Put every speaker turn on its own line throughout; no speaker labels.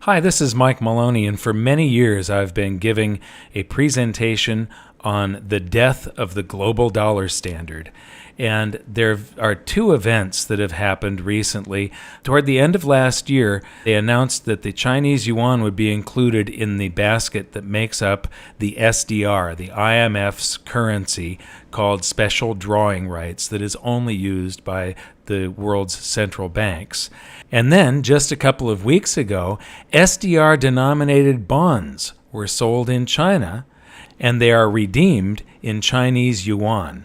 Hi, this is Mike Maloney, and for many years I've been giving a presentation on the death of the global dollar standard. And there are two events that have happened recently. Toward the end of last year, they announced that the Chinese yuan would be included in the basket that makes up the SDR, the IMF's currency called special drawing rights that is only used by the world's central banks. And then, just a couple of weeks ago, SDR-denominated bonds were sold in China, and they are redeemed in Chinese yuan.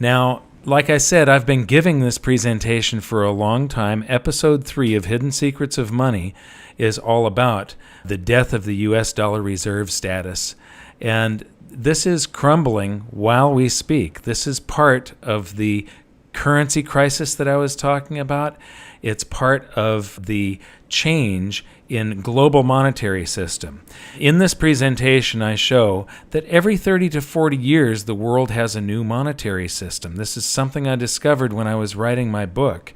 Now, like I said, I've been giving this presentation for a long time. Episode 3 of Hidden Secrets of Money is all about the death of the U.S. dollar reserve status. And this is crumbling while we speak. This is part of the currency crisis that I was talking about. It's part of the change in global monetary system. In this presentation, I show that every 30 to 40 years, the world has a new monetary system. This is something I discovered when I was writing my book.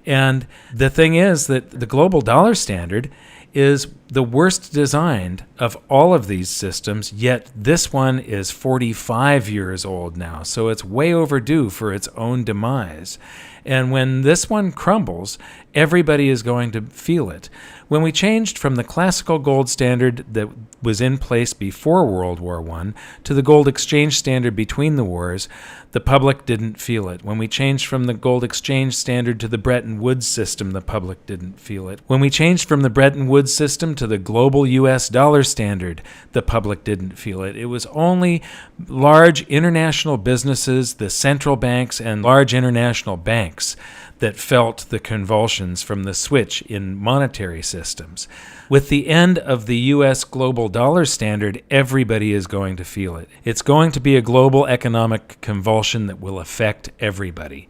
And the thing is that the global dollar standard is the worst designed of all of these systems, yet this one is 45 years old now, so it's way overdue for its own demise. And when this one crumbles, everybody is going to feel it. When we changed from the classical gold standard that was in place before World War I to the gold exchange standard between the wars, the public didn't feel it. When we changed from the gold exchange standard to the Bretton Woods system, the public didn't feel it. When we changed from the Bretton Woods system to the global U.S. dollar standard, the public didn't feel it. It was only large international businesses, the central banks, and large international banks that felt the convulsions from the switch in monetary systems. With the end of the U.S. global dollar standard, everybody is going to feel it. It's going to be a global economic convulsion that will affect everybody.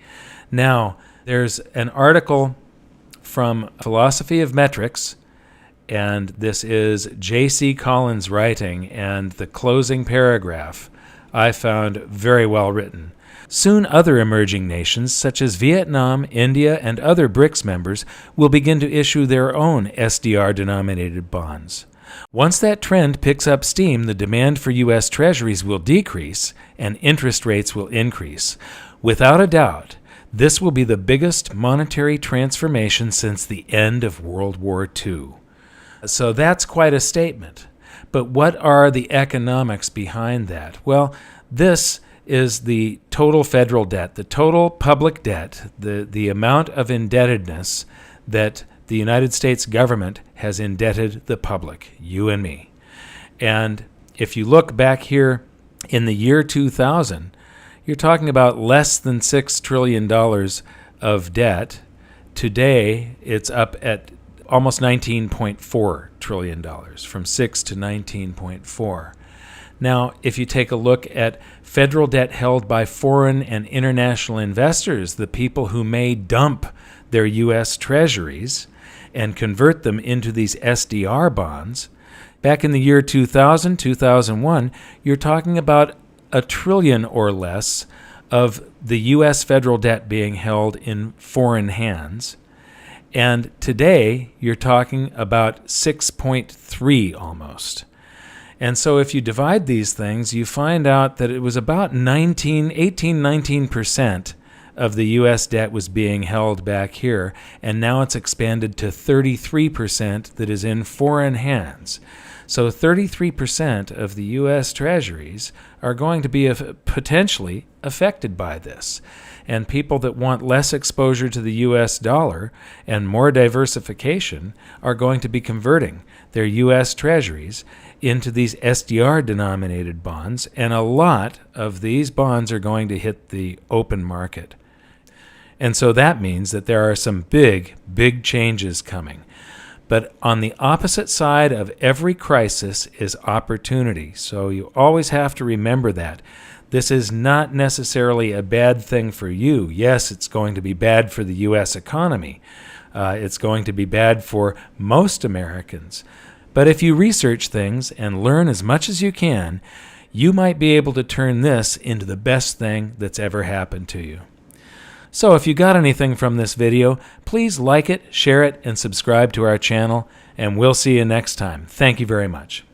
Now, there's an article from Philosophy of Metrics, and this is J.C. Collins' writing, and the closing paragraph I found very well written. Soon other emerging nations, such as Vietnam, India, and other BRICS members, will begin to issue their own SDR-denominated bonds. Once that trend picks up steam, the demand for U.S. Treasuries will decrease and interest rates will increase. Without a doubt, this will be the biggest monetary transformation since the end of World War II. So that's quite a statement. But what are the economics behind that? Well, this is the total federal debt, the total public debt, the amount of indebtedness that the United States government has indebted the public, you and me. And if you look back here in the year 2000, you're talking about less than $6 trillion of debt. Today, it's up at almost $19.4 trillion, from 6 to 19.4. Now, if you take a look at federal debt held by foreign and international investors, the people who may dump their U.S. treasuries and convert them into these SDR bonds, back in the year 2000, 2001, you're talking about $1 trillion or less of the U.S. federal debt being held in foreign hands. And today, you're talking about 6.3 almost. And so if you divide these things, you find out that it was about 19% of the U.S. debt was being held back here, and now it's expanded to 33% that is in foreign hands. So 33% of the U.S. treasuries are going to be potentially affected by this. And people that want less exposure to the U.S. dollar and more diversification are going to be converting their U.S. treasuries into these SDR-denominated bonds, and a lot of these bonds are going to hit the open market. And so that means that there are some big, big changes coming. But on the opposite side of every crisis is opportunity. So you always have to remember that. This is not necessarily a bad thing for you. Yes, it's going to be bad for the U.S. economy. It's going to be bad for most Americans. But if you research things and learn as much as you can, you might be able to turn this into the best thing that's ever happened to you. So if you got anything from this video, please like it, share it, and subscribe to our channel. and we'll see you next time. Thank you very much.